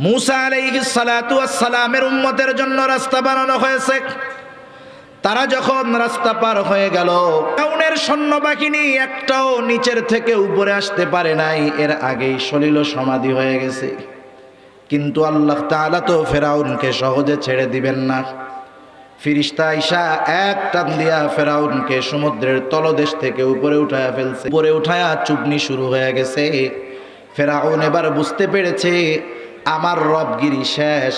মূসা আলাইহিস সালাতু ওয়াস সালামের উম্মতের জন্য রাস্তা বানানো হয়েছে। তারা যখন রাস্তা পার হয়ে গেল, ফিরআউনের সৈন্যবাহিনী একটাও নিচের থেকে উপরে আসতে পারে নাই, এর আগেই সলিল সমাধি হয়ে গেছে। কিন্তু আল্লাহ তাআলা তো ফিরআউনকে সহজে ছেড়ে দিবেন না। ফিরিস্তা আইসা এক টান দিয়া ফিরআউনকে সমুদ্রের তলদেশ থেকে উপরে উঠায়া ফেলছে। উপরে উঠায়া চুবনি শুরু হয়ে গেছে। ফিরআউন এবার বুঝতে পেরেছে আমার রবগিরি শেষ,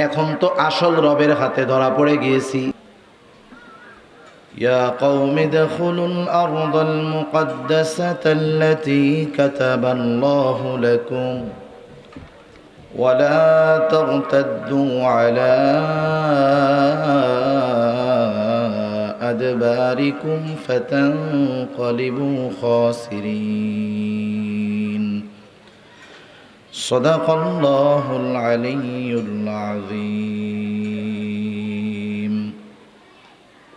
এখন তো আসল রবের হাতে ধরা পড়ে গিয়েছি। ইয়া কওমি দখুলুল আরদাল মুকদ্দাসাতাল্লাতী কাতাবাল্লাহু লাকুম ওয়ালা তারতাদ্দু আলা আদবারিকুম ফাতানকালিবু খাসিরিন। সাদাকাল্লাহুল আলিয়্যুল আযীম।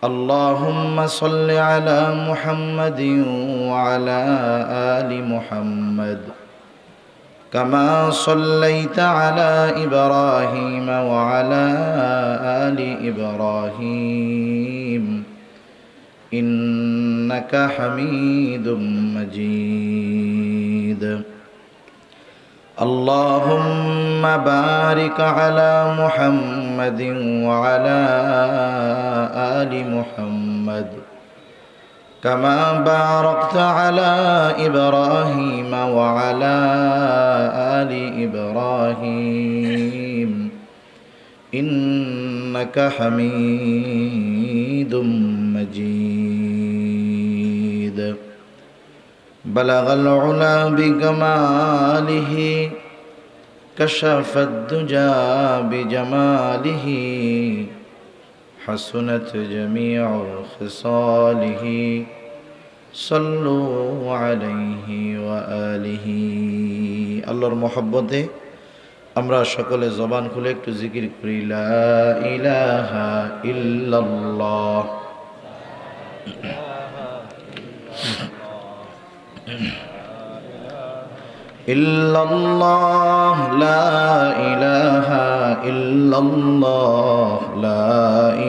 আল্লাহুম্মা সাল্লি আলা মুহাম্মাদিন ওয়া আলা আলি মুহাম্মাদ কামা সাল্লাইতা আলা ইব্রাহিম ওয়া আলা আলি ইব্রাহিম ইন্নাকা হামিদুম মাজিদ। اللهم بارك على محمد وعلى آل محمد كما باركت على إبراهيم وعلى آل إبراهيم إنك حميد مجيد. بلغ العلا بكماله كشف الدجى بجماله حسنت جميع خصاله صلوا عليه وآله. আল্লাহর মহব্বতে আমরা সকলে জবান খুলে একটু জিকির করি লা ইলাহা ইল্লাল্লাহ। ইল্লাল্লাহ লা ইলাহা ইল্লাল্লাহ লা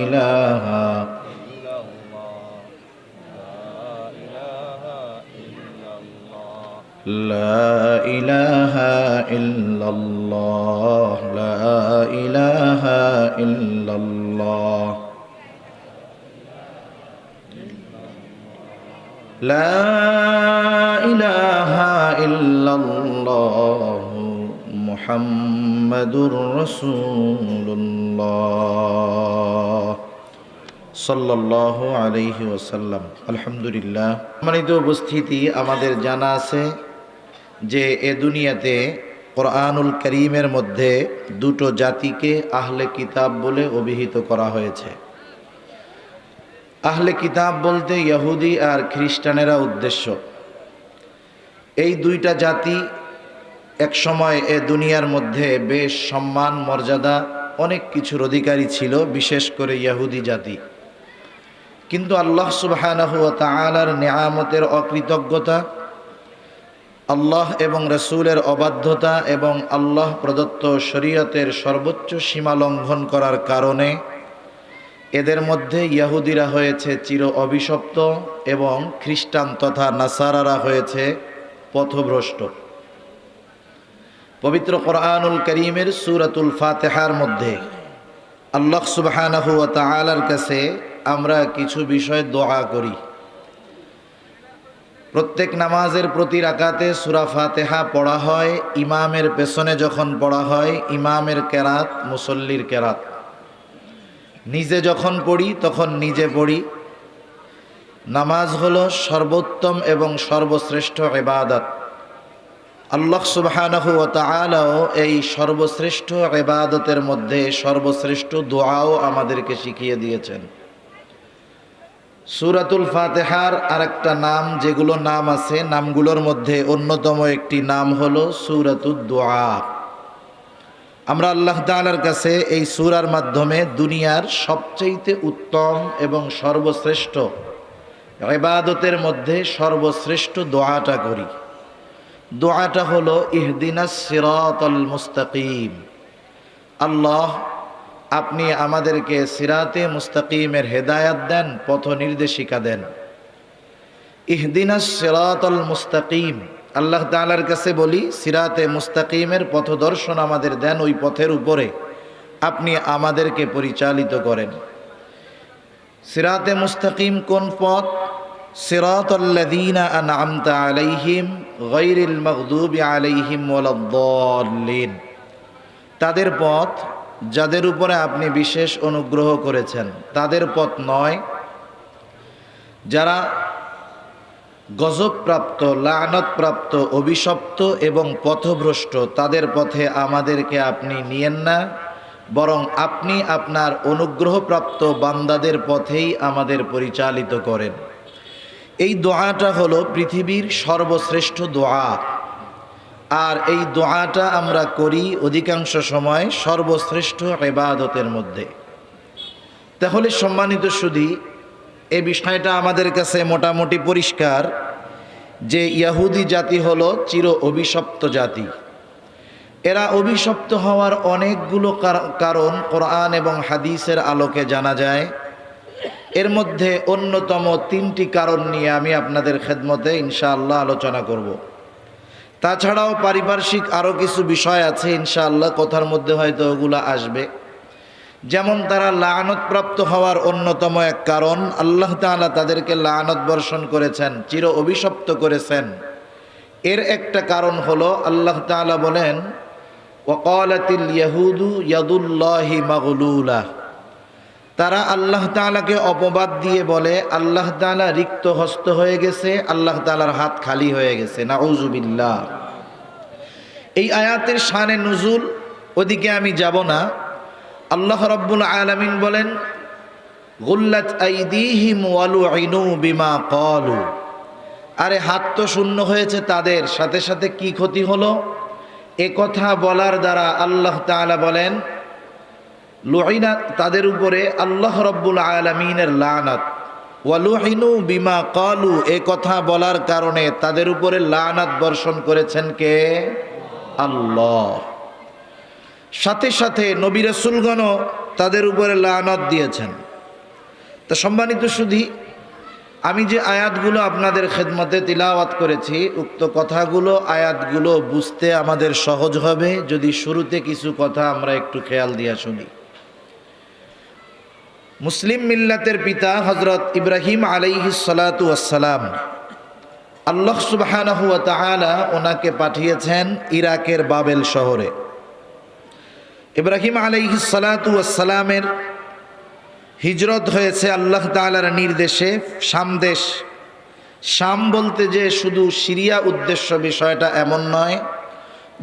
ইলাহা লা ইলাহা ইল্লাল্লাহ লা ইলাহা ইল্লাল্লাহ লা ইলাহা ইল্লাল্লাহ মুহাম্মাদুর রাসূলুল্লাহ সাল্লাল্লাহু আলাইহি ওয়াসাল্লাম। আলহামদুলিল্লাহ। সম্মানিত উপস্থিতি, আমাদের জানা আছে যে এ দুনিয়াতে কোরআনুল কারীমের মধ্যে দুটো জাতিকে আহলে কিতাব বলে অভিহিত করা হয়েছে। আহলে কিতাব বলতে ইহুদি আর খ্রিস্টানেরা উদ্দেশ্য। এই দুইটা জাতি এক সময় এ দুনিয়ার মধ্যে বেশ সম্মান মর্যাদা অনেক কিছুর অধিকারী ছিল, বিশেষ করে ইহুদি জাতি। কিন্তু আল্লাহ সুবহানাহু ওয়া তাআলার নিয়ামতের অকৃতজ্ঞতা, আল্লাহ এবং রাসূলের অবাধ্যতা এবং আল্লাহ প্রদত্ত শরীয়তের সর্বোচ্চ সীমা লঙ্ঘন করার কারণে এদের মধ্যে ইহুদিরা হয়েছে চির অভিশপ্ত এবং খ্রিস্টান তথা নাসারারা হয়েছে পথভ্রষ্ট। পবিত্র কোরআনুল কারীমের সূরাতুল ফাতিহার মধ্যে আল্লাহ সুবহানাহু ওয়া তাআলার কাছে আমরা কিছু বিষয় দোয়া করি। প্রত্যেক নামাজের প্রতি রাকাতে সূরা ফাতিহা পড়া হয়। ইমামের পেছনে যখন পড়া হয়, ইমামের কেরাত মুসল্লির কেরাত। নিজে যখন পড়ি তখন নিজে পড়ি। নামাজ হলো সর্বোত্তম এবং সর্বশ্রেষ্ঠ ইবাদত। আল্লাহ সুবহানাহু ওয়া তাআলাও এই সর্বশ্রেষ্ঠ ইবাদতের মধ্যে সর্বশ্রেষ্ঠ দোয়াও আমাদেরকে শিখিয়ে দিয়েছেন। সূরাতুল ফাতিহার আরেকটা নাম, যেগুলো নাম আছে, নামগুলোর মধ্যে অন্যতম একটি নাম হলো সূরাতুদ দুআ। আমরা আল্লাহ তাআলার কাছে এই সূরার মাধ্যমে দুনিয়ার সবচেয়ে উত্তম এবং সর্বশ্রেষ্ঠ ইবাদতের মধ্যে সর্বশ্রেষ্ঠ দোয়াটা করি। দোয়াটা হলো ইহদিনাস সিরাতাল মুস্তাকিম। আল্লাহ, আপনি আমাদেরকে সিরাতে মুস্তাকিমের হেদায়াত দেন, পথ নির্দেশিকা দেন। ইহদিনাস সিরাতাল মুস্তাকিম, আল্লাহ তাআলার কাছে বলি সিরাতে মুস্তাকিমের পথদর্শন আমাদের দেন, ওই পথের উপরে আপনি আমাদেরকে পরিচালিত করেন। সিরাতে মুস্তাকিম কোন পথ? সিরাতাল্লাযীনা আন'আমতা আলাইহিম গায়রিল মাগদুবি আলাইহিম ওয়ালাদ-দাল্লিন, তাদের পথ যাদের উপরে আপনি বিশেষ অনুগ্রহ করেছেন, তাদের পথ নয়। যারা গজবপ্রাপ্ত, লাআনতপ্রাপ্ত, অভিশপ্ত এবং পথভ্রষ্ট, তাদের পথে আমাদেরকে আপনি নিয়েন না, বরং আপনি আপনার অনুগ্রহপ্রাপ্ত বান্দাদের পথেই আমাদের পরিচালিত করেন। এই দোয়াটা হলো পৃথিবীর সর্বশ্রেষ্ঠ দোয়া, আর এই দোয়াটা আমরা করি অধিকাংশ সময় সর্বশ্রেষ্ঠ ইবাদতের মধ্যে। তাহলে সম্মানিত সুধী, এই বিষয়টা আমাদের কাছে মোটামুটি পরিষ্কার যে ইহুদি জাতি হলো চির অভিশপ্ত জাতি। এরা অভিশপ্ত হওয়ার অনেকগুলো কারণ কোরআন এবং হাদিসের আলোকে জানা যায়। এর মধ্যে অন্যতম 3টি কারণ নিয়ে আমি আপনাদের খেদমতে ইনশাআল্লাহ আলোচনা করব। তাছাড়াও পারিপার্শ্বিক আরও কিছু বিষয় আছে, ইনশাআল্লাহ কথার মধ্যে হয়তো ওগুলো আসবে। যেমন তারা লাআনতপ্রাপ্ত হওয়ার অন্যতম এক কারণ, আল্লাহ তাআলা তাদেরকে লাআনত বর্ষণ করেছেন, চির অভিশপ্ত করেছেন। এর একটা কারণ হলো আল্লাহ তাআলা বলেন, ওয়াকালাতিল ইয়াহুদু ইয়াদুল্লাহি মাগলুলা, তারা আল্লাহ তাআলাকে অপবাদ দিয়ে বলে আল্লাহ তাআলা রিক্ত হস্ত হয়ে গেছে, আল্লাহ তাআলার হাত খালি হয়ে গেছে। নাউযুবিল্লাহ। এই আয়াতের শানে নুজুল, ওদিকে আমি যাব না। আল্লাহ রাব্বুল আলামিন বলেন, গুল্লাত আইদিহিম ওয়ালুইনু বিমা ক্বালু, আরে হাত তো শূন্য হয়েছে তাদের, সাথে সাথে কি ক্ষতি হলো? এ কথা বলার দ্বারা আল্লাহ তাআলা বলেন লুইনা, তাদের উপরে আল্লাহ রাব্বুল আলামিনের লানাত। ওয়ালুইনু বিমা ক্বালু, এ কথা বলার কারণে তাদের উপরে লানাত বর্ষণ করেছেন কে? আল্লাহ। সাথে সাথে নবী রাসূলগণও তাদের উপরে লানত দিয়েছেন। তা সম্মানিত সুধী, আমি যে আয়াতগুলো আপনাদের খেদমতে তিলাওয়াত করেছি, উক্ত কথাগুলো, আয়াতগুলো বুঝতে আমাদের সহজ হবে যদি শুরুতে কিছু কথা আমরা একটু খেয়াল দিয়া শুনি। মুসলিম মিল্লাতের পিতা হযরত ইব্রাহিম আলাইহিস সালাতু ওয়াস সালাম, আল্লাহ সুবহানাহু ওয়া তাআলা ওনাকে পাঠিয়েছেন ইরাকের বাবেল শহরে। ইব্রাহিম আলাইহিস সালাতু ওয়াস সালামের হিজরত হয়েছে আল্লাহ তাআলার নির্দেশে শাম দেশ। শাম বলতে যে শুধু সিরিয়া উদ্দেশ্য বিষয়টা এমন নয়,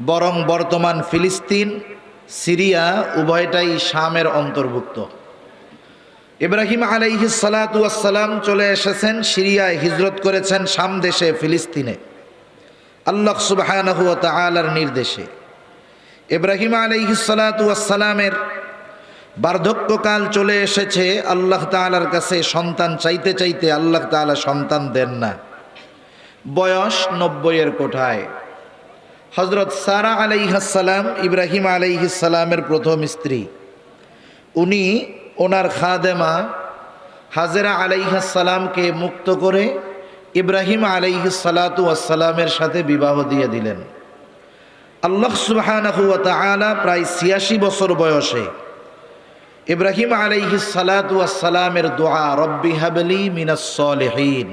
বরং বর্তমান ফিলিস্তিন, সিরিয়া উভয়টাই শামের অন্তর্ভুক্ত। ইব্রাহিম আলাইহিস সালাতু ওয়াস সালাম চলে এসেছেন সিরিয়ায়, হিজরত করেছেন শাম দেশে, ফিলিস্তিনে, আল্লাহ সুবহানাহু ওয়া তাআলার নির্দেশে। ইব্রাহিম আলাইহিস সালাতু ওয়াস সালামের বার্ধক্যকাল চলে এসেছে। আল্লাহ তাআলার কাছে সন্তান চাইতে চাইতে আল্লাহ তাআলা সন্তান দেন না। বয়স 90-এর কোঠায়। হযরত সারা আলাইহিস সালাম ইব্রাহিম আলাইহিস সালামের প্রথম স্ত্রী। উনি ওনার খাদেমা হাজেরা আলাইহিস সালামকে মুক্ত করে ইব্রাহিম আলাইহিস সালাতু ওয়াস সালামের সাথে বিবাহ দিয়ে দিলেন। আল্লাহ সুবহানাহু ওয়া তাআলা প্রায় 86 বছর বয়সে ইব্রাহিম আলাইহিস সালাতু ওয়াস সালামের দোয়া, রব্বি হাবলি মিনাস সলিহিন,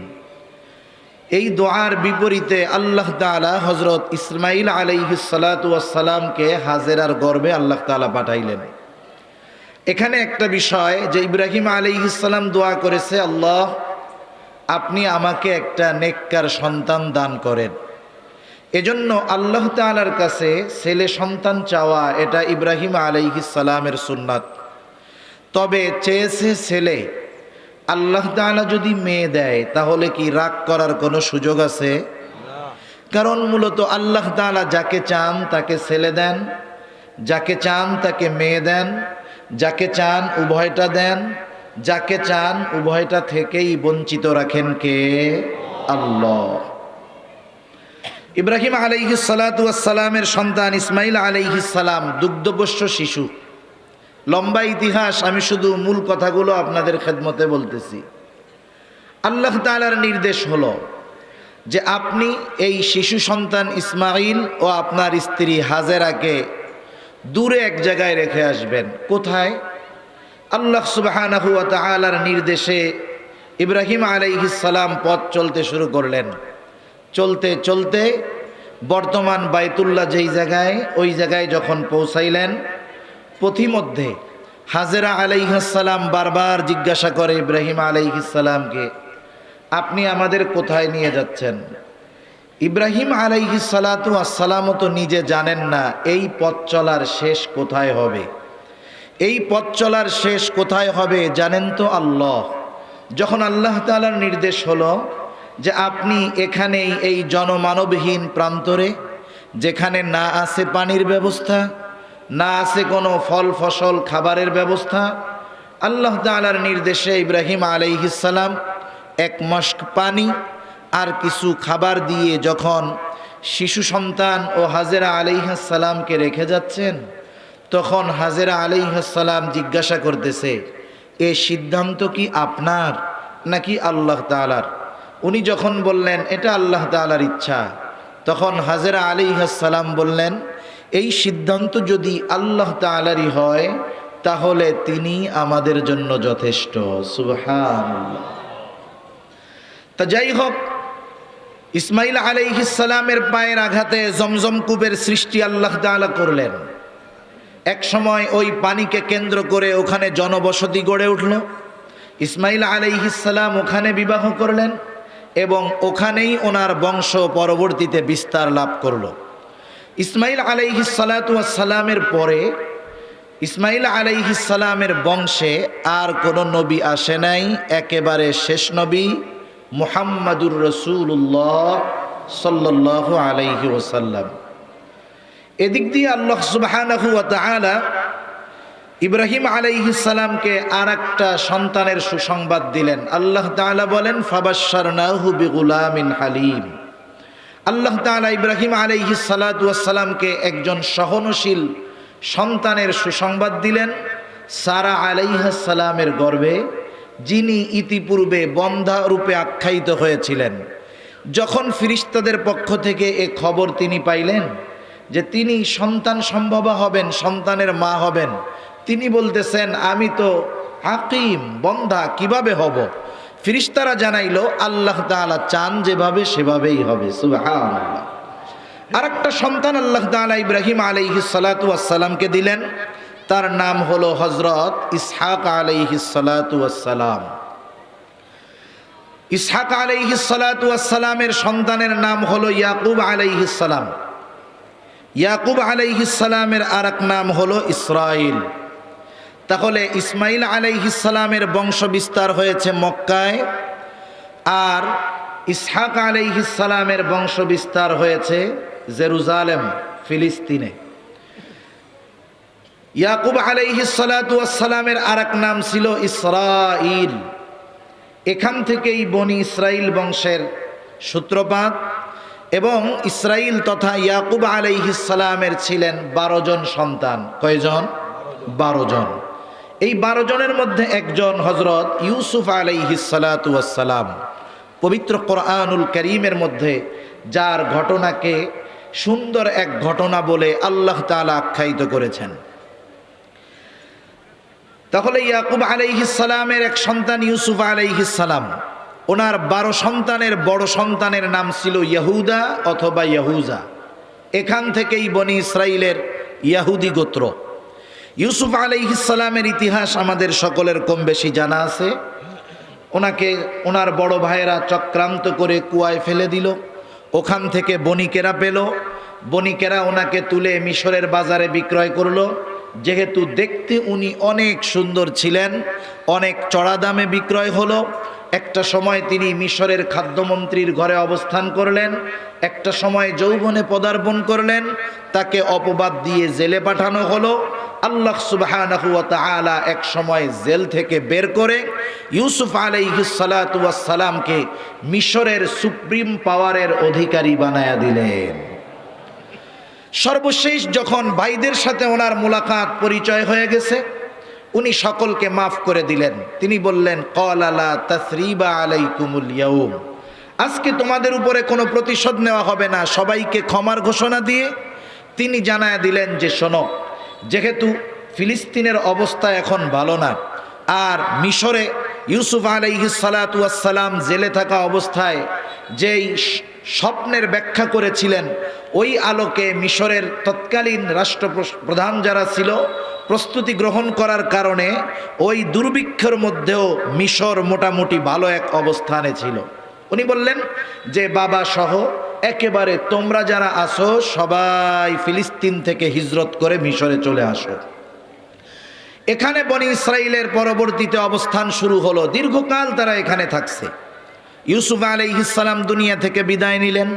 এই দোয়ার বিপরীতে আল্লাহ তাআলা হযরত ইসমাঈল আলাইহিস সালাতু ওয়াস সালামকে হাজেরার গর্ভে আল্লাহ তাআলা পাঠাইলেন। এখানে একটা বিষয় যে ইব্রাহিম আলাইহিস সালাম দোয়া করেছে, আল্লাহ আপনি আমাকে একটা নেককার সন্তান দান করেন। এজন্য আল্লাহ তাআলার কাছে ছেলে সন্তান চাওয়া এটা ইব্রাহিম আলাইহিস সালামের সুন্নাত। তবে চেয়েছে ছেলে, আল্লাহ তাআলা যদি মেয়ে দেয় তাহলে কি রাগ করার কোনো সুযোগ আছে? কারণ মূলত আল্লাহ তাআলা যাকে চান তাকে ছেলে দেন, যাকে চান তাকে মেয়ে দেন, যাকে চান উভয়টা দেন, যাকে চান উভয়টা থেকেই বঞ্চিত রাখেন কে? আল্লাহ। ইব্রাহিম আলাইহিস সালাতু ওয়াস সালামের সন্তান ইসমাঈল আলাইহিস সালাম দুগ্ধপোষ্য শিশু। লম্বা ইতিহাস, আমি শুধু মূল কথাগুলো আপনাদের খেদমতে বলতেছি। আল্লাহ তাআলার নির্দেশ হলো যে আপনি এই শিশু সন্তান ইসমাইল ও আপনার স্ত্রী হাজেরাকে দূরে এক জায়গায় রেখে আসবেন। কোথায়? আল্লাহ সুবহানাহু ওয়া তাআলার নির্দেশে ইব্রাহিম আলাইহিস সালাম পথ চলতে শুরু করলেন। চলতে চলতে বর্তমান বাইতুল্লাহ যেই জায়গায়, ওই জায়গায় যখন পৌঁছাইলেন, পথিমধ্যে হাজেরা আলাইহিস সালাম বারবার জিজ্ঞাসা করে ইব্রাহিম আলাইহিস সালামকে, আপনি আমাদের কোথায় নিয়ে যাচ্ছেন? ইব্রাহিম আলাইহিস সালাতু আসসালামও তো নিজে জানেন না এই পথ চলার শেষ কোথায় হবে। এই পথ চলার শেষ কোথায় হবে জানেন তো আল্লাহ। যখন আল্লাহ তাআলার নির্দেশ হলো যে আপনি এখানেই এই জনমানবহীন প্রান্তরে, যেখানে না আছে পানির ব্যবস্থা, না আছে কোনো ফল ফসল খাবারের ব্যবস্থা, আল্লাহ তাআলার নির্দেশে ইব্রাহিম আলাইহিস সালাম এক মশক পানি আর কিছু খাবার দিয়ে যখন শিশু সন্তান ও হাজেরা আলাইহিস সালামকে রেখে যাচ্ছেন, তখন হাজেরা আলাইহিস সালাম জিজ্ঞাসা করতেছে, এ সিদ্ধান্ত কি আপনার নাকি আল্লাহ তাআলার? উনি যখন বললেন এটা আল্লাহ তাআলার ইচ্ছা, তখন হাজেরা আলাইহিস সালাম বললেন, এই সিদ্ধান্ত যদি আল্লাহ তাআলারই হয় তাহলে তিনি আমাদের জন্য যথেষ্ট। সুবহানাল্লাহ। তা যাই হোক, ইসমাইল আলাইহিস সালামের পায়ের আঘাতে জমজম কূপের সৃষ্টি আল্লাহ তাআলা করলেন। এক সময় ওই পানিকে কেন্দ্র করে ওখানে জনবসতি গড়ে উঠল। ইসমাইল আলাইহিস সালাম ওখানে বিবাহ করলেন এবং ওখানেই ওনার বংশ পরবর্তীতে বিস্তার লাভ করল। ইসমাইল আলাইহিস সালাতু ওয়াস সালামের পরে ইসমাইল আলাইহিস সালামের বংশে আর কোনো নবী আসে নাই, একেবারে শেষ নবী মুহাম্মাদুর রাসূলুল্লাহ সাল্লাল্লাহু আলাইহি ওয়াসাল্লাম। এদিক দিয়ে আল্লাহ সুবহানাহু ওয়া তাআলা ইব্রাহিম আলাইহিস সালামকে আর একটা সন্তানের সুসংবাদ দিলেন। আল্লাহ তাআলা বলেন, ফাবাশশারনাহু বিগুলামিন হালিম। আল্লাহ তাআলা ইব্রাহিম আলাইহিস সালাতু ওয়াস সালামকে একজন সহনশীল সন্তানের সুসংবাদ দিলেন সারা আলাইহিস সালামের গর্ভে, যিনি ইতিপূর্বে বন্ধা রূপে আখ্যায়িত হয়েছিলেন। যখন ফিরিস্তাদের পক্ষ থেকে এ খবর তিনি পাইলেন যে তিনি সন্তান সম্ভবা হবেন, সন্তানের মা হবেন, তিনি বলতেছেন, আমি তো আকিম, বন্ধা, কিভাবে হব? ফিরিস্তারা জানাইল আল্লাহ তাআলা চান যেভাবে সেভাবেই হবে। সুবহানাল্লাহ। আরেকটা সন্তান আল্লাহ তাআলা ইব্রাহিম আলাইহিস সালাতু ওয়াস সালামকে দিলেন, তার নাম হলো হযরত ইসহাক আলাইহিস সালাতু ওয়াস সালাম। ইসহাক আলাইহিস সালাতু ওয়াস সালামের সন্তানের নাম হলো ইয়াকুব আলাইহিস সালাম। ইয়াকুব আলাইহিস সালামের আরেক নাম হলো ইসরাইল। তাহলে ইসমাইল আলাইহিস সালামের বংশ বিস্তার হয়েছে মক্কায়, আর ইসহাক আলাইহিস সালামের বংশ বিস্তার হয়েছে জেরুজালেম, ফিলিস্তিনে। ইয়াকুব আলাইহিস সালাতু ওয়াস সালামের আরেক নাম ছিল ইসরাইল। এখান থেকেই বনি ইসরাইল বংশের সূত্রপাত। এবং ইসরাইল তথা ইয়াকুব আলাইহিস সালামের ছিলেন 12 জন সন্তান। কয়জন? 12 জন। এই 12 জনের মধ্যে একজন হযরত ইউসুফ আলাইহিস সালাতু ওয়াস সালাম। পবিত্র কোরআনুল কারীমের মধ্যে যার ঘটনাকে সুন্দর এক ঘটনা বলে আল্লাহ তাআলা আখ্যায়িত করেছেন। তাহলে ইয়াকুব আলাইহিস সালামের এক সন্তান ইউসুফ আলাইহিস সালাম, ওনার 12 সন্তানের বড় সন্তানের নাম ছিল ইয়াহুদা অথবা ইয়াহুজা। এখান থেকেই বনি ইসরাইলের ইয়াহুদি গোত্র। ইউসুফ আলাইহিস সালামের ইতিহাস আমাদের সকলের কম বেশি জানা আছে। ওনাকে ওনার বড় ভাইয়েরা চক্রান্ত করে কুয়ায় ফেলে দিল। ওখান থেকে বণিকেরা পেল। বণিকেরা ওনাকে তুলে মিশরের বাজারে বিক্রয় করলো। যেহেতু দেখতে উনি অনেক সুন্দর ছিলেন, অনেক চড়া দামে বিক্রয় হলো। একটা সময় তিনি মিশরের খাদ্যমন্ত্রীর ঘরে অবস্থান করলেন। একটা সময় যৌবনে পদার্পণ করলেন। তাকে অপবাদ দিয়ে জেলে পাঠানো হলো। আল্লাহ সুবহানাহু ওয়া তাআলা এক সময় জেল থেকে বের করে ইউসুফ আলাইহিস সালাতু ওয়াস সালামকে মিশরের সুপ্রিম পাওয়ারের অধিকারী বানায়া দিলেন। সর্বশেষ যখন ভাইদের সাথে ওনার মুলাকাত পরিচয় হয়ে গেছে, উনি সকলকে মাফ করে দিলেন। তিনি বললেন, ক্বালা লা তাসরিবা আলাইকুমুল ইয়াউম, আজকে তোমাদের উপরে কোনো প্রতিশোধ নেওয়া হবে না, সবাইকে ক্ষমার ঘোষণা দিয়ে তিনি জানায় দিলেন যে শোনো, যেহেতু ফিলিস্তিনের অবস্থা এখন ভালো না, আর মিশরে ইউসুফ আলাইহিস সালাতু ওয়াস সালাম জেলে থাকা অবস্থায় যেই স্বপ্নের ব্যাখ্যা করেছিলেন, ওই আলোকে মিশরের তৎকালীন রাষ্ট্রপ্রধান যারা ছিল প্রস্তুতি গ্রহণ করার কারণে ওই দুর্ভিক্ষের মধ্যেও মিশর মোটামুটি ভালো এক অবস্থানে ছিল। উনি বললেন যে বাবা সহ একেবারে তোমরা যারা আসো সবাই ফিলিস্তিন থেকে হিজরত করে মিশরে চলে আসো। এখানে বনি ইসরাইলের পরবর্তীতে অবস্থান শুরু হলো, দীর্ঘকাল তারা এখানে থাকছে। ইউসুফ আলাইহিস সালাম দুনিয়া থেকে বিদায় নিলেন।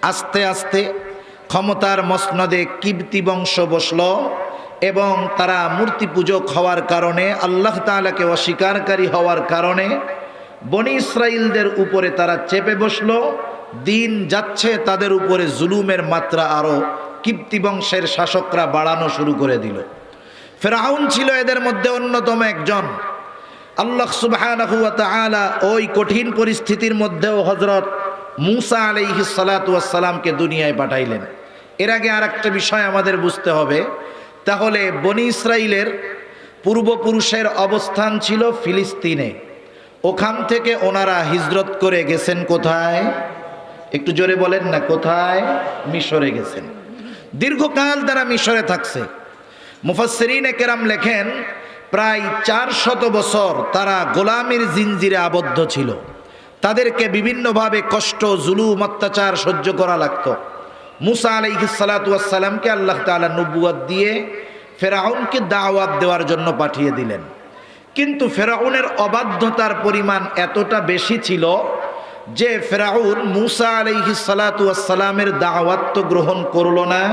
আস্তে আস্তে ক্ষমতার মসনদে কিবতি বংশ বসল এবং তারা মূর্তি পূজক হওয়ার কারণে, আল্লাহ তাআলাকে অস্বীকারী হওয়ার কারণে বনি ইসরাইলদের উপরে তারা চেপে বসলো। দিন যাচ্ছে তাদের উপরে জুলুমের মাত্রা আরও কিবতি বংশের শাসকরা বাড়ানো শুরু করে দিল। ফেরাউন ছিল এদের মধ্যে অন্যতম একজন। আল্লাহ সুবহানাহু ওয়া তাআলা ওই কঠিন পরিস্থিতির মধ্যেও হযরত মূসা আলাইহিস সালাতু ওয়াস সালামকে দুনিয়ায় পাঠাইলেন। এর আগে আরেকটা বিষয় আমাদের বুঝতে হবে, তাহলে বনি ইসরাইলের পূর্বপুরুষের অবস্থান ছিল ফিলিস্তিনে, ওখান থেকে ওনারা হিজরত করে গেছেন কোথায়? একটু জোরে বলেন না, কোথায়? মিশরে গেছেন। দীর্ঘকাল তারা মিশরে থাকছে। মুফাসসিরিনে কেরাম লেখেন প্রায় 400 বছর তারা গোলামির জিনজিরে আবদ্ধ ছিল। তাদেরকে বিভিন্নভাবে কষ্ট, জুলুম, অত্যাচার সহ্য করা লাগতো। মূসা আলাইহিস সালাতু ওয়াস সালামকে আল্লাহ তাআলা নবুয়ত দিয়ে ফেরাউনকে দাওয়াত দেওয়ার জন্য পাঠিয়ে দিলেন। কিন্তু ফেরাউনের অবাধ্যতার পরিমাণ এতটা বেশি ছিল যে ফেরাউন মূসা আলাইহিস সালাতু ওয়াস সালামের দাওয়াত তো গ্রহণ করলো না,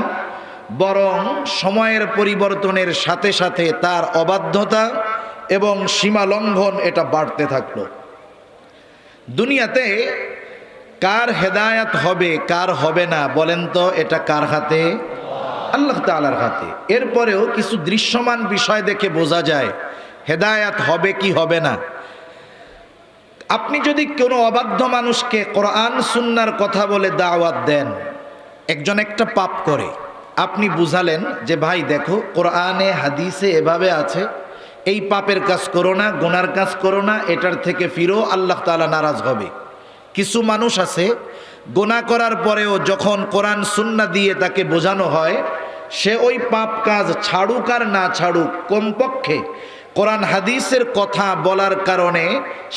বরং সময়ের পরিবর্তনের সাথে সাথে তার অবাধ্যতা এবং সীমা লঙ্ঘন এটা বাড়তে থাকলো। দুনিয়াতে কার হেদায়াত হবে কার হবে না বলেন তো, এটা কার হাতে? আল্লাহ তাআলার হাতে। এরপরেও কিছু দৃশ্যমান বিষয় দেখে বোঝা যায় হেদায়াত হবে কি হবে না। আপনি যদি কোনো অবাধ্য মানুষকে কোরআন সুন্নাহর কথা বলে দাওয়াত দেন, একজন একটা পাপ করে, আপনি বুঝালেন যে ভাই দেখো কোরআনে হাদিসে এভাবে আছে, এই পাপের কাজ করো না, গুনার কাজ করো না, এটার থেকে ফিরো, আল্লাহ তাআলা নারাজ হবে। কিছু মানুষ আছে গুনাহ করার পরেও যখন কোরআন সুন্নাহ দিয়ে তাকে বোঝানো হয়, সে ওই পাপ কাজ ছাড়ুক আর না ছাড়ুক, কমপক্ষে কোরআন হাদিসের কথা বলার কারণে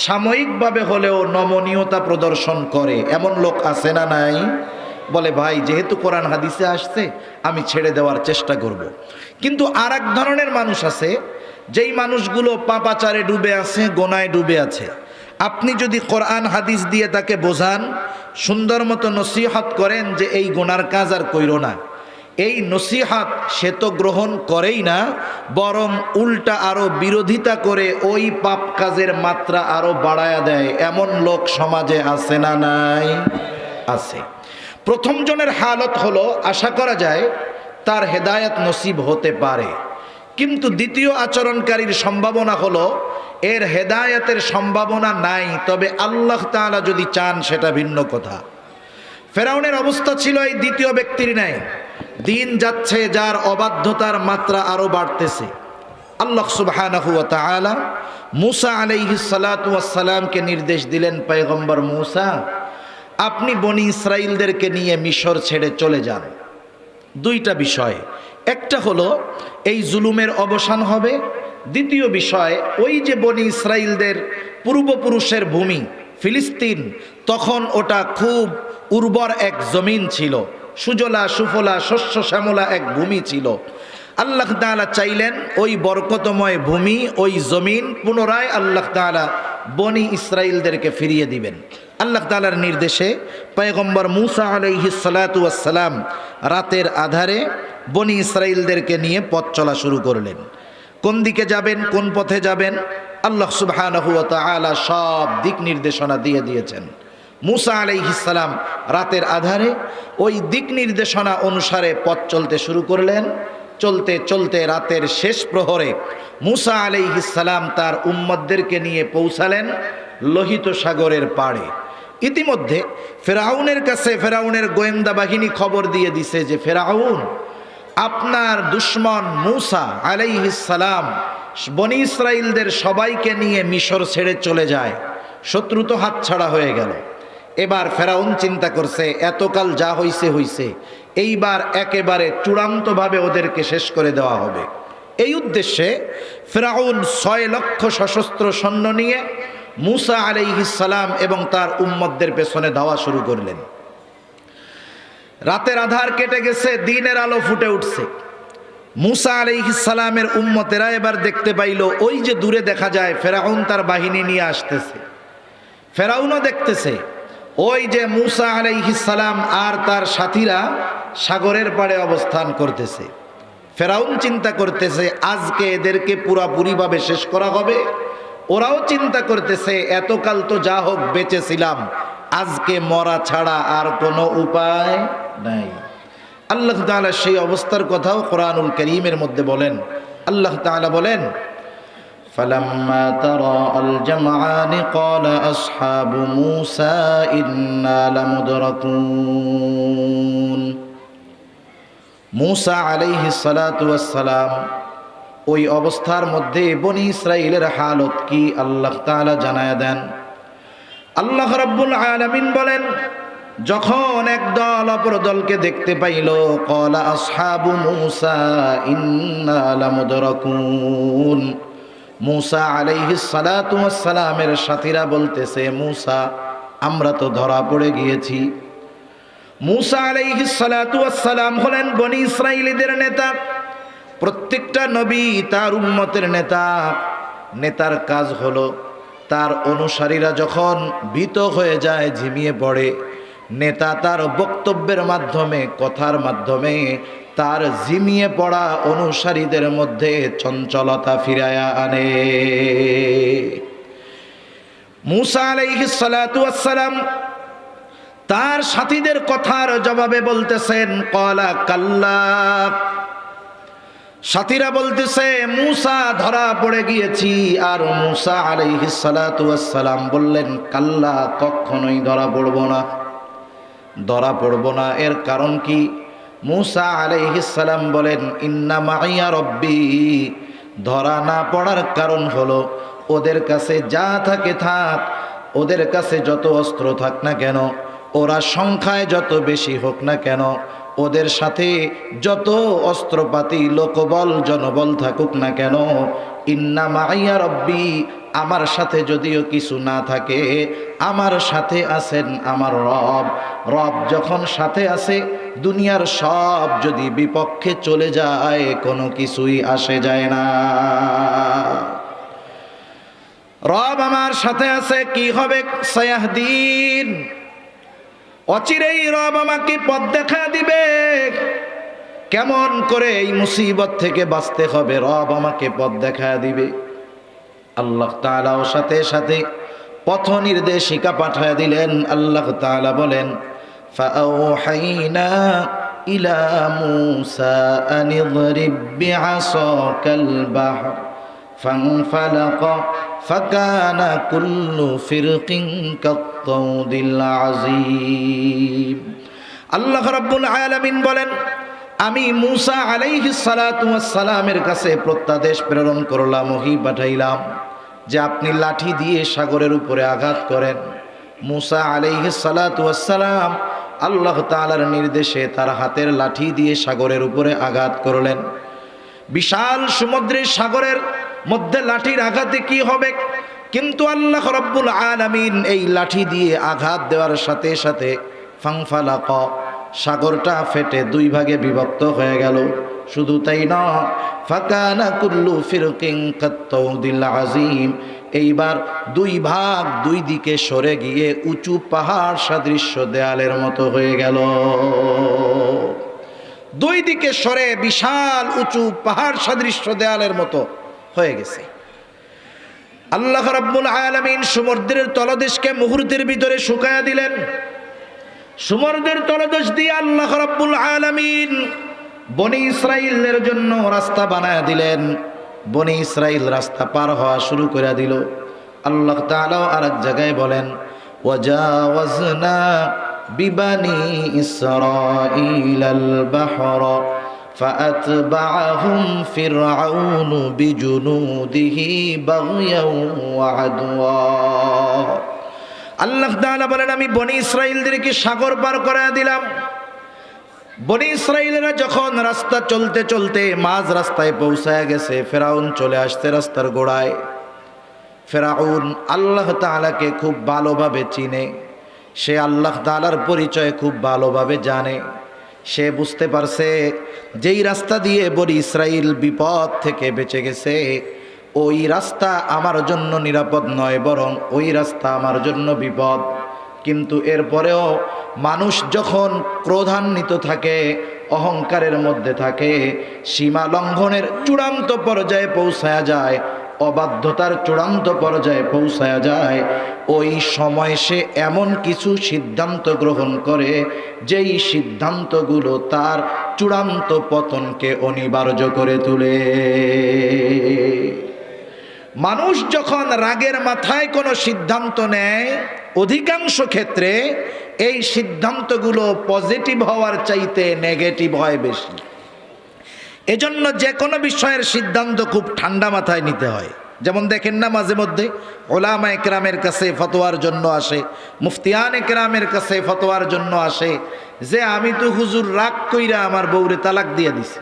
সাময়িকভাবে হলেও নমনীয়তা প্রদর্শন করে। এমন লোক আছে না নাই? বলে ভাই যেহেতু কোরআন হাদিসে আসছে আমি ছেড়ে দেওয়ার চেষ্টা করব। কিন্তু আর এক ধরনের মানুষ আছে, যেই মানুষগুলো পাপাচারে ডুবে আছে, গোনায় ডুবে আছে। আপনি যদি কোরআন হাদিস দিয়ে তাকে বোঝান, সুন্দর মতো নসিহত করেন যে এই গুনার কাজ আর কইরো না, এই নসিহত সে তো গ্রহণ করেই না, বরং উল্টা আরো বিরোধিতা করে ওই পাপ কাজের মাত্রা আরো বাড়ায়া দেয়। এমন লোক সমাজে আছে না নাই? আছে। প্রথম জনের হালত হলো আশা করা যায় তার হেদায়েত নসিব হতে পারে, কিন্তু দ্বিতীয় আচরণকারীর সম্ভাবনা হলো এর হেদায়েতের সম্ভাবনা নাই, তবে আল্লাহ তাআলা যদি চান সেটা ভিন্ন কথা। ফেরাউনের অবস্থা ছিল এই দ্বিতীয় ব্যক্তির ন্যায়। দিন যাচ্ছে, যার অবাধ্যতার মাত্রা আরো বাড়তেছে। আল্লাহ সুবহানাহু ওয়া তাআলা মূসা আলাইহিস সালাতু ওয়াস সালামকে নির্দেশ দিলেন, পয়গম্বর মূসা আপনি বনি ইসরাইলদেরকে নিয়ে মিশর ছেড়ে চলে যান। দুইটা বিষয়, একটা হলো এই জুলুমের অবসান হবে, দ্বিতীয় বিষয় ওই যে বনি ইসরাইলদের পূর্বপুরুষের ভূমি ফিলিস্তিন, তখন ওটা খুব উর্বর এক জমিন ছিল, সুজলা সুফলা শস্য শ্যামলা এক ভূমি ছিল। আল্লাহ তাআলা চাইলেন ওই বরকতময় ভূমি, ওই জমিন পুনরায় আল্লাহ তাআলা বনি ইসরাইলদেরকে ফিরিয়ে দিবেন। আল্লাহ তাআলার নির্দেশে পয়গম্বর মূসা আলাইহিস সালাতু ওয়াস সালাম রাতের আধারে বনি ইসরাইলদেরকে নিয়ে পথ চলা শুরু করলেন। কোন দিকে যাবেন, কোন পথে যাবেন, আল্লাহ সুবহানাহু ওয়া তাআলা সব দিক নির্দেশনা দিয়ে দিয়েছেন। মূসা আলাইহিস সালাম রাতের আধারে ওই দিক নির্দেশনা অনুসারে পথ চলতে শুরু করলেন। চলতে চলতে রাতের শেষ প্রহরে মুসা আলাইহিস সালাম তার উম্মতদেরকে নিয়ে পৌঁছালেন লোহিত সাগরের পাড়ে। ইতিমধ্যে ফেরাউনের কাছে ফেরাউনের গোয়েন্দা বাহিনী খবর দিয়ে দিছে যে ফেরাউন, আপনার দুশমন মুসা আলাইহিস সালাম বনি ইসরাইলদের সবাইকে নিয়ে মিশর ছেড়ে চলে যায়। শত্রু তো হাতছাড়া হয়ে গেল। এবার ফেরাউন চিন্তা করছে এতকাল যা হইছে হইছে, এইবার একেবারে চূড়ান্তভাবে ওদেরকে শেষ করে দেওয়া হবে। এই উদ্দেশ্যে ফেরাউন 6 লক্ষ সশস্ত্র সৈন্য নিয়ে মুসা আলাইহিস সালাম এবং তার উম্মতদের পেছনে ধাওয়া শুরু করলেন। রাতের আধার কেটে গেছে, দিনের আলো ফুটে উঠছে। মুসা আলাইহিস সালামের উম্মতেরা এবার দেখতে পাইল ওই যে দূরে দেখা যায় ফেরাউন তার বাহিনী নিয়ে আসতেছে। ফেরাউনও দেখতেছে ওই যে মুসা আলাইহিস সালাম আর তার সাথীরা সাগরের পাড়ে অবস্থান করতেছে। ফেরাউন চিন্তা করতেছে আজকে এদেরকে পুরাপুরিভাবে শেষ করা হবে। ওরাও চিন্তা করতেছে এতকাল তো যা হোক বেঁচেছিলাম, আজকে মরা ছাড়া আর কোনো উপায় নাই। আল্লাহ তাআলা সেই অবস্থার কথাও কোরআনুল কারীমের মধ্যে বলেন। আল্লাহ তাআলা বলেন, ফালাম্মা তারাআল জামআনি ক্বালা আসহাবু মূসা ইন্না লামুদরাকুন। মূসা আলাইহিস সালাতু ওয়াস সালাম ওই অবস্থার মধ্যে বনি ইসরাইলের হালত কি আল্লাহ তাআলা জানায়া দেন। আল্লাহ রাব্বুল আলামিন বলেন, যখন একদল অপর দলকে দেখতে পাইল, ক্বালা আসহাবু মূসা ইন্না লামুদরাকুন। মূসা আলাইহিস সালাতু ওয়াস সালামের সাথীরা বলতেছে, মূসা আমরা তো ধরা পড়ে গিয়েছি। মূসা আলাইহিস সালাতু ওয়াস সালাম হলেন বনি ইসরাইলীদের নেতা। প্রত্যেকটা নবী তার উম্মতের নেতা। নেতার কাজ হলো তার অনুসারীরা যখন ভীত হয়ে যায়, ঝিমিয়ে পড়ে, নেতা তার বক্তব্যের মাধ্যমে, কথার মাধ্যমে তার ঝিমিয়ে পড়া অনুসারীদের মধ্যে চঞ্চলতা ফিরায়া আনে। মূসা আলাইহিস সালাতু ওয়াস সালাম তার সাথীদের কথার জবাবে বলতেছেন, ক্বালা কাল্লা। সাথীরা বলতেছে মূসা ধরা পড়ে গিয়েছি, আর মূসা আলাইহিস সালাতু ওয়াস সালাম বললেন, কাল্লা, কখনোই ধরা পড়ব না, ধরা পড়ব না। এর কারণ কি? মূসা আলাইহিস সালাম বলেন, ইন্না মাইয়া রব্বি। ধরা না পড়ার কারণ হলো ওদের কাছে যা থাকে থাক, ওদের কাছে যত অস্ত্র থাক না কেন, ওরা সংখ্যায় যত বেশি হোক না কেন, ওদের সাথে যত অস্ত্রপাতি, লোকবল, জনবল থাকুক না কেন, ইন্না মাইয়া রব্বি, আমার সাথে যদিও কিছু না থাকে, আমার সাথে আছেন আমার রব। রব যখন সাথে আছে, দুনিয়ার সব যদি বিপক্ষে চলে যায়, কোনো কিছুই আসে যায় না। রব আমার সাথে আছে, কি হবে? সায়াহদিন, অচিরেই রব আমাকে পথ দেখা দিবে। কেমন করে এই মুসিবত থেকে বাঁচতে হবে, রব আমাকে পথ দেখা দিবে। আল্লাহ তাআলাও সাথে সাথে পথ নির্দেশিকা পাঠিয়ে দিলেন। আল্লাহ তাআলা বলেন, ফাআওহাইনা ইলা মূসা আনিযরিব বিআসাকাল বাহর ফানফালাকা ফাকানা কুল্লু ফিরকিন কাত্তাউদিল আযীম। আল্লাহ রাব্বুল আলামিন বলেন, আমি মূসা আলাইহিস সালাতু ওয়াস সালামের কাছে প্রত্যাদেশ প্রেরণ করলাম, ওহী পাঠাইলাম যে আপনি লাঠি দিয়ে সাগরের উপরে আঘাত করেন। মূসা আলাইহিস সালাতু ওয়াস সালাম আল্লাহ তাআলার নির্দেশে তার হাতের লাঠি দিয়ে সাগরের উপরে আঘাত করলেন। বিশাল সমুদ্রের সাগরের মধ্যে লাঠির আঘাতে কি হবে? কিন্তু আল্লাহ রাব্বুল আলামিন এই লাঠি দিয়ে আঘাত দেওয়ার সাথে সাথে ফানফালাক, সাগরটা ফেটে 2 ভাগে বিভক্ত হয়ে গেল। শুধু তাই না, ফাকানা কুল্লু ফিরকিন কাত্তাউদিল আযীম, এইবার 2 ভাগ 2 দিকে সরে গিয়ে উঁচু পাহাড় সাদৃশ্য দেয়ালের মতো হয়ে গেল। 2 দিকে সরে বিশাল উঁচু পাহাড় সাদৃশ্য দেয়ালের মতো হয়ে গেছে। আল্লাহ রাব্বুল আলামিন সমুদ্রের তলদেশকে মুহূর্তের ভিতরে শুকায়া দিলেন। সমুদ্রের তলদেশ দিয়ে আল্লাহ রাব্বুল আলামিন বনি ইসরাইলের জন্য রাস্তা বানায় দিলেন। বনি ইসরাইল রাস্তা পার হওয়া শুরু করে দিল। আল্লাহ তাআলা আরেক জায়গায় বলেন, ওয়াজাওয়াজনা বিবানি ইসরাঈলাল বাহরা ফাআতবাআহুম ফিরআউনু বিজুনুদিহি বাগয়াও ওয়া আদওয়া। আল্লাহ তাআলা বলেন, আমি বনি ইসরাইলদেরকে সাগর পার করে দিলাম। বনি ইসরাইলেরা যখন রাস্তা চলতে চলতে মাঝ রাস্তায় পৌঁছায় গেছে, ফেরাউন চলে আসছে রাস্তার গোড়ায়। ফেরাউন আল্লাহ তাআলাকে খুব ভালোভাবে চিনে, সে আল্লাহ তাআলার পরিচয় খুব ভালোভাবে জানে। সে বুঝতে পারছে যেই রাস্তা দিয়ে বনি ইসরাইল বিপদ থেকে বেঁচে গেছে, ওই রাস্তা আমার জন্য নিরাপদ নয়, বরং ওই রাস্তা আমার জন্য বিপদ। কিন্তু এরপরেও মানুষ যখন ক্রোধান্বিত থাকে, অহংকারের মধ্যে থাকে, সীমা লঙ্ঘনের চূড়ান্ত পর্যায়ে পৌঁছায়া যায়, অবাধ্যতার চূড়ান্ত পর্যায়ে পৌঁছায়া যায়, ওই সময় সে এমন কিছু সিদ্ধান্ত গ্রহণ করে যেই সিদ্ধান্তগুলো তার চূড়ান্ত পতনকে অনিবার্য করে তোলে। মানুষ যখন রাগের মাথায় কোনো সিদ্ধান্ত নেয়, অধিকাংশ ক্ষেত্রে এই সিদ্ধান্তগুলো পজিটিভ হওয়ার চাইতে নেগেটিভ হয় বেশি। এজন্য যে কোনো বিষয়ের সিদ্ধান্ত খুব ঠান্ডা মাথায় নিতে হয়। যেমন দেখেন না, মাঝে মধ্যে ওলামা একরামের কাছে ফতোয়ার জন্য আসে, মুফতিয়ান একরামের কাছে ফতোয়ার জন্য আসে যে আমি তো হুজুর রাগ কইরা আমার বউরে তালাক দিয়ে দিছি।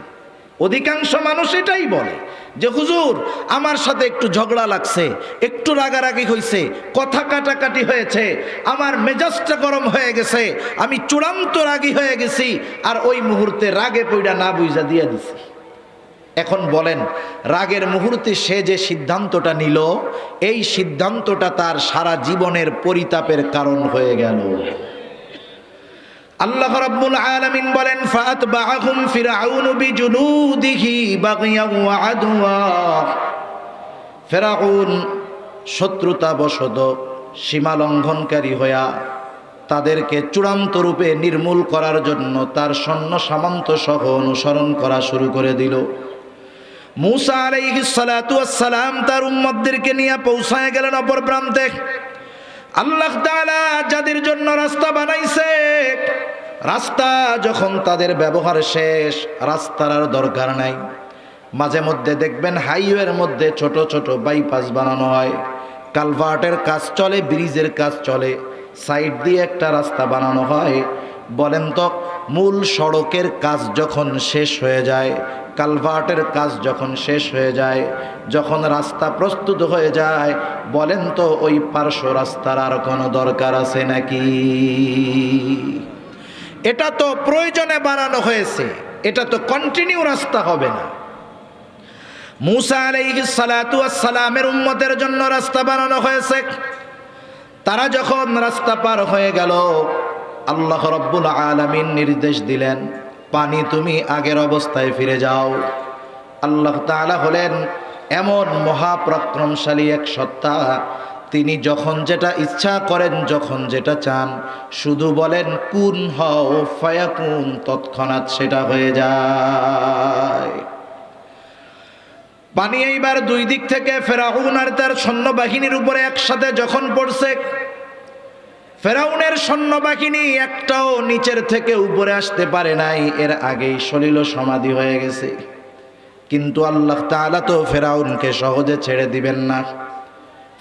অধিকাংশ মানুষ এটাই বলে যে হুজুর আমার সাথে একটু ঝগড়া লাগছে, একটু রাগারাগি হয়েছে, কথা কাটাকাটি হয়েছে, আমার মেজাজটা গরম হয়ে গেছে, আমি চূড়ান্ত রাগী হয়ে গেছি, আর ওই মুহূর্তে রাগে পইড়া না বুঝা দিয়ে দিছি। এখন বলেন, রাগের মুহূর্তে সে যে সিদ্ধান্তটা নিল, এই সিদ্ধান্তটা তার সারা জীবনের পরিতাপের কারণ হয়ে গেল। আল্লাহ রাব্বুল আলামিন বলেন, ফাআতবাআহুম ফিরআউনু বিজুনুদিহি বাগয়াও ওয়া আদওয়া। ফিরআউন শত্রুতাবশত সীমা লঙ্ঘনকারী হইয়া তাদেরকে চূড়ান্ত রূপে নির্মূল করার জন্য তার সৈন্য সামন্ত সহ অনুসরণ করা শুরু করে দিল। মূসা আলাইহিস সালাতু ওয়াস সালাম তার উম্মতদেরকে নিয়ে পৌঁছায় গেলেন অপর প্রান্তে। আল্লাহ তাআলা যাদের জন্য রাস্তা বানাইছে, রাস্তা যখন তাদের ব্যবহার শেষ, রাস্তার আর দরকার নাই। মাঝে মধ্যে দেখবেন হাইওয়ের মধ্যে ছোট ছোট বাইপাস বানানো হয়, কালভার্টের কাজ চলে, ব্রিজের কাজ চলে, সাইড দিয়ে একটা রাস্তা বানানো হয়। বলেন তো, মূল সড়কের কাজ যখন শেষ হয়ে যায়, কালভার্টের কাজ যখন শেষ হয়ে যায়, যখন রাস্তা প্রস্তুত হয়ে যায়, বলেন তো ওই পার্শ্ব রাস্তার আর কোনো দরকার আছে নাকি? এটা তো প্রয়োজনে বানানো হয়েছে, এটা তো কন্টিনিউ রাস্তা হবে না। মূসা আলাইহিস সালাতু ওয়াস সালামের উম্মতের জন্য রাস্তা বানানো হয়েছে। তারা যখন রাস্তা পার হয়ে গেল, আল্লাহ রাব্বুল আলামিন নির্দেশ দিলেন, পানি তুমি আগের অবস্থায় ফিরে যাও। আল্লাহ তাআলা হলেন এমন মহাপরাক্রমশালী এক সত্তা, তিনি যখন যেটা ইচ্ছা করেন, যখন যেটা চান, শুধু বলেন কুন হও ফায়াকুন, তৎক্ষণাৎ সেটা হয়ে যায়। পানি এইবার দুই দিক থেকে ফেরাউন আর তার সৈন্যবাহিনীর উপরে একসাথে যখন পড়ছে, ফেরাউনের সৈন্যবাহিনী একটাও নিচের থেকে উপরে আসতে পারে নাই, এর আগেই সলিল সমাধি হয়ে গেছে। কিন্তু আল্লাহ তাআলা তো ফেরাউনকে সহজে ছেড়ে দিবেন না।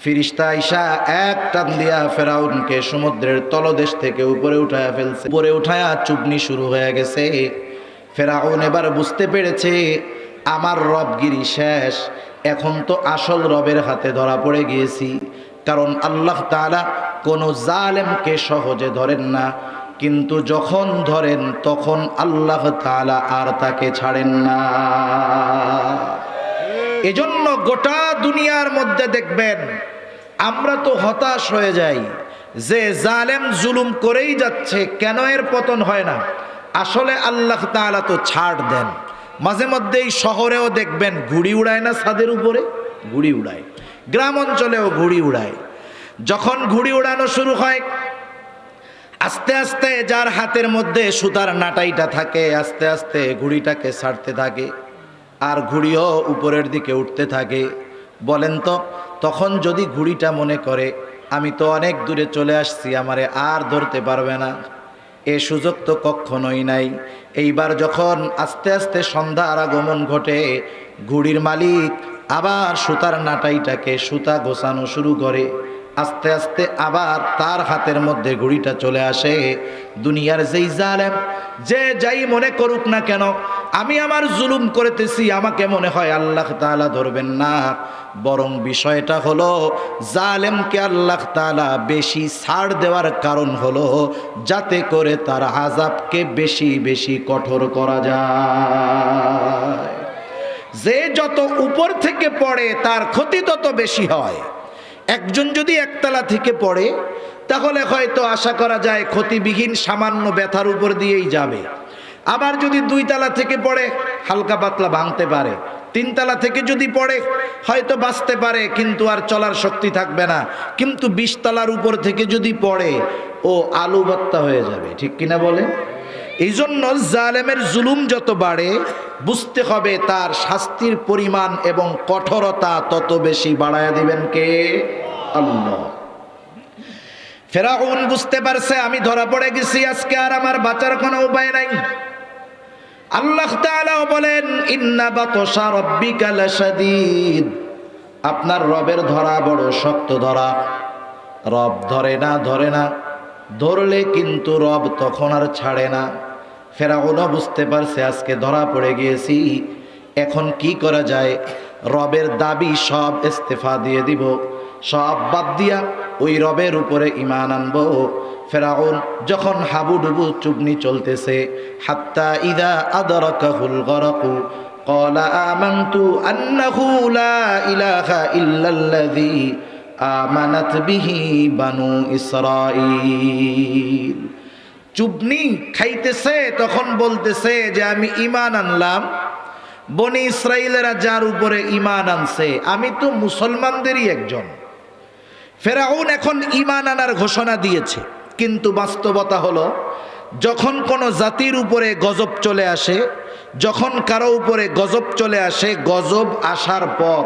ফিরিস্তা আইসা এক টান দিয়া ফেরাউনকে সমুদ্রের তলদেশ থেকে উপরে উঠায়া ফেলছে। উপরে উঠায়া চুপনি শুরু হয়ে গেছে। ফেরাউন এবার বুঝতে পেরেছে আমার রবগিরি শেষ, এখন তো আসল রবের হাতে ধরা পড়ে গিয়েছি। কারণ আল্লাহ তাআলা কোনো জালেমকে সহজে ধরেন না, কিন্তু যখন ধরেন তখন আল্লাহ তাআলা আর তাকে ছাড়েন না। এজন্য গোটা দুনিয়ার মধ্যে দেখবেন আমরা তো হতাশ হয়ে যাই যে জালেম জুলুম করেই যাচ্ছে, কেন এর পতন হয় না? আসলে আল্লাহ তাআলা তো ছাড় দেন। মাঝে মধ্যেই শহরেও দেখবেন ঘুড়ি উড়ায় না, ছাদের উপরে ঘুড়ি উড়ায়, গ্রাম অঞ্চলেও ঘুড়ি উড়ায়। যখন ঘুড়ি উড়ানো শুরু হয়, আস্তে আস্তে যার হাতের মধ্যে সুতার নাটাইটা থাকে আস্তে আস্তে ঘুড়িটাকে ছাড়তে থাকে, আর ঘুড়িও উপরের দিকে উঠতে থাকে। বলেন তো তখন যদি ঘুড়িটা মনে করে আমি তো অনেক দূরে চলে আসছি, আমারে আর ধরতে পারবে না, এ সুযোগ তো কখনোই নাই। এইবার যখন আস্তে আস্তে সন্ধ্যার আগমন ঘটে, ঘুড়ির মালিক আবার সুতার নাটাইটাকে সুতা গোছানো শুরু করে। আস্তে আস্তে আবার তার হাতের মধ্যে ঘুড়িটা চলে আসে। দুনিয়ার যেই জালেম, যে যাই মনে করুক না কেন, আমি আমার জুলুম করতেছি, আমাকে মনে হয় আল্লাহ তাআলা ধরবেন না। বরং বিষয়টা হলো জালেমকে আল্লাহ তাআলা বেশি ছাড় দেওয়ার কারণ হলো যাতে করে তার আযাবকে বেশি বেশি কঠোর করা যায়। যে যত উপর থেকে পড়ে তার ক্ষতি তত বেশি হয়। একজন যদি একতলা থেকে পড়ে তাহলে হয়তো আশা করা যায় ক্ষতিবিহীন সামান্য ব্যথার উপর দিয়েই যাবে। আবার যদি 2 তলা থেকে পড়ে হালকা পাতলা ভাঙতে পারে, 3 তলা থেকে যদি পড়ে হয়তো বাঁচতে পারে কিন্তু আর চলার শক্তি থাকবে না। কিন্তু 20 তলার উপর থেকে যদি পড়ে ও আলু ভর্তা হয়ে যাবে, ঠিক কিনা বলে? এই জন্য জালেমের জুলুম যত বাড়ে বুঝতে হবে তার শাস্তির পরিমাণ এবং কঠোরতা তত বেশি বাড়ায়া দিবেন কে? আল্লাহ। ফেরাউন বুঝতে পারছে আমি ধরা পড়ে গেছি, আজকে আর আমার বাঁচার কোনো উপায় নাই। আল্লাহ তাআলা বলেন ইন্না বাতশা রাব্বিকা লাশাদীদ, আপনার রবের ধরা বড় শক্ত ধরা। রব ধরে না, ধরলে কিন্তু রব তখন আর ছাড়ে না। ফেরাউনও বুঝতে পারছে আজকে ধরা পড়ে গিয়েছি, এখন কি করা যায়? রবের দাবি সব ইস্তেফা দিয়ে দিব, সব বাদ দিয়া ওই রবের উপরে ঈমান আনবো। ফেরাউন যখন হাবুডুবু চুবনি চলতেছে, হাত্তা ইদা আদরাকাহুল গরকু ক্বালা আমানতু আন্নাহু লা ইলাহা ইল্লাল্লাযী আমানাত বিহি বানু ইসরাঈল। চুবনি খাইতেছে তখন বলতেছে যে আমি ঈমান আনলাম, বনি ইসরাইলেরা যার উপরে ঈমান আনছে আমি তো মুসলমানদেরই একজন। ফেরাউন এখন ঈমান আনার ঘোষণা দিয়েছে, কিন্তু বাস্তবতা হলো যখন কোনো জাতির উপরে গজব চলে আসে, যখন কারো উপরে গজব চলে আসে, গজব আসার পর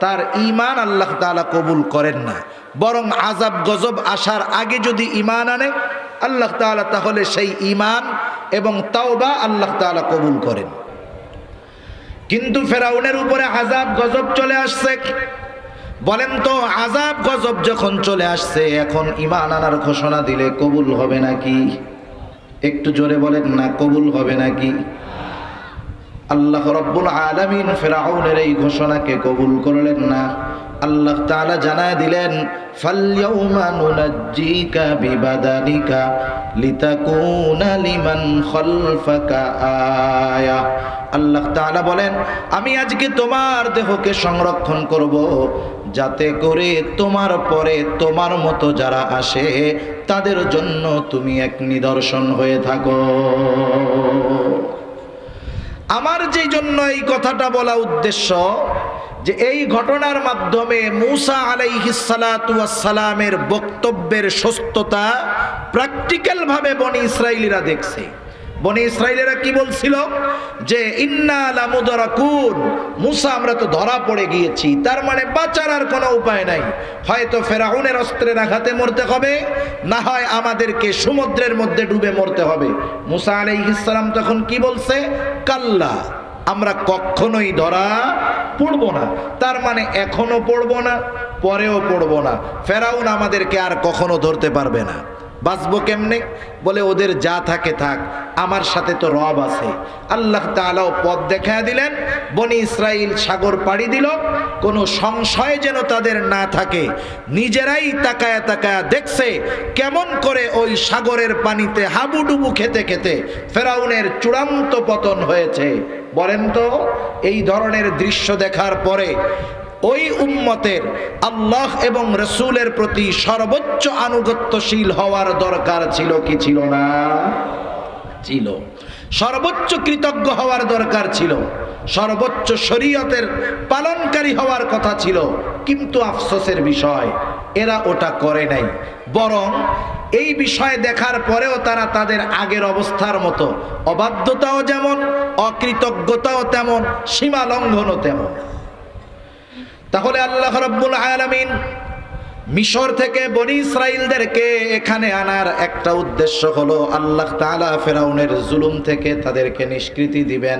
তার ঈমান আল্লাহ তাআলা কবুল করেন না, বরং আযাব গজব আসার আগে যদি ঈমান আনে আল্লাহ তাআলা তাহলে সেই ঈমান এবং তাওবা আল্লাহ তাআলা কবুল করেন। কিন্তু ফেরাউনের উপরে আযাব গজব চলে আসছে। বলেন তো আযাব গজব যখন চলে আসছে, এখন ঈমান আনার ঘোষণা দিলে কবুল হবে নাকি? একটু জোরে বলেন না, কবুল হবে নাকি? আল্লাহ রাব্বুল আলামিন ফিরআউনের এই ঘোষণাকে কবুল করলেন না। আল্লাহ তাআলা জানায় দিলেন ফালইয়াউমা নুনাজ্জিকা বিবাদানিকা লিতাকুনা লিমান খালফাকা আয়া। আল্লাহ তাআলা বলেন আমি আজকে তোমার দেহকে সংরক্ষণ করব যাতে করে তোমার পরে তোমার মতো যারা আসে তাদের জন্য তুমি এক নিদর্শন হয়ে থাকো। আমার যেই জন্য এই কথাটা বলা উদ্দেশ্য, যে এই ঘটনার মাধ্যমে মূসা আলাইহিস সালাতু ওয়াস সালামের বক্তব্যের সত্যতা প্র্যাকটিক্যাল ভাবে বনি ইসরাইলীরা দেখছে। বনি ইসরাইলীরা কি বলছিল যে ইন্না লামুদরাকুন, মূসা আমরা তো ধরা পড়ে গিয়েছি, তার মানে বাঁচার আর কোনো উপায় নাই, হয়তো ফেরাউনের অস্ত্রের আঘাতে মরতে হবে, না হয় আমাদেরকে সমুদ্রের মধ্যে ডুবে মরতে হবে। মূসা আলাইহিস সালাম তখন কি বলছে? কাল্লা, আমরা কখনোই ধরা পড়ব না। তার মানে এখনো পড়ব না, পরেও পড়ব না। ফেরাউন আমাদেরকে আর কখনো ধরতে পারবে না। বাঁচবো কেমনে? বলে ওদের যা থাকে থাক, আমার সাথে তো রব আছে। আল্লাহ তাআলাও পথ দেখায় দিলেন। বনি ইসরাইল সাগর পাড়ি দিল, কোনো সংশয় যেন তাদের না থাকে। নিজেরাই তাকায়া তাকায়া দেখছে কেমন করে ওই সাগরের পানিতে হাবুডুবু খেতে খেতে ফেরাউনের চূড়ান্ত পতন হয়েছে। বলেন তো এই ধরনের দৃশ্য দেখার পরে ওই উম্মতের আল্লাহ এবং রসুলের প্রতি সর্বোচ্চ আনুগত্যশীল হওয়ার দরকার ছিল কি ছিল না? ছিল। সর্বোচ্চ কৃতজ্ঞ হওয়ার দরকার ছিল, সর্বোচ্চ শরীয়তের পালনকারী হওয়ার কথা ছিল। কিন্তু আফসোসের বিষয় এরা ওটা করে নাই, বরং এই বিষয় দেখার পরেও তারা তাদের আগের অবস্থার মতো, অবাধ্যতাও যেমন, অকৃতজ্ঞতাও তেমন, সীমা লঙ্ঘনও তেমন। তাহলে আল্লাহ রাব্বুল আলামিন মিশর থেকে বনি ইসরাইলদেরকে এখানে আনার একটা উদ্দেশ্য হলো আল্লাহ তাআলা ফেরাউনের জুলুম থেকে তাদেরকে নিষ্কৃতি দিবেন।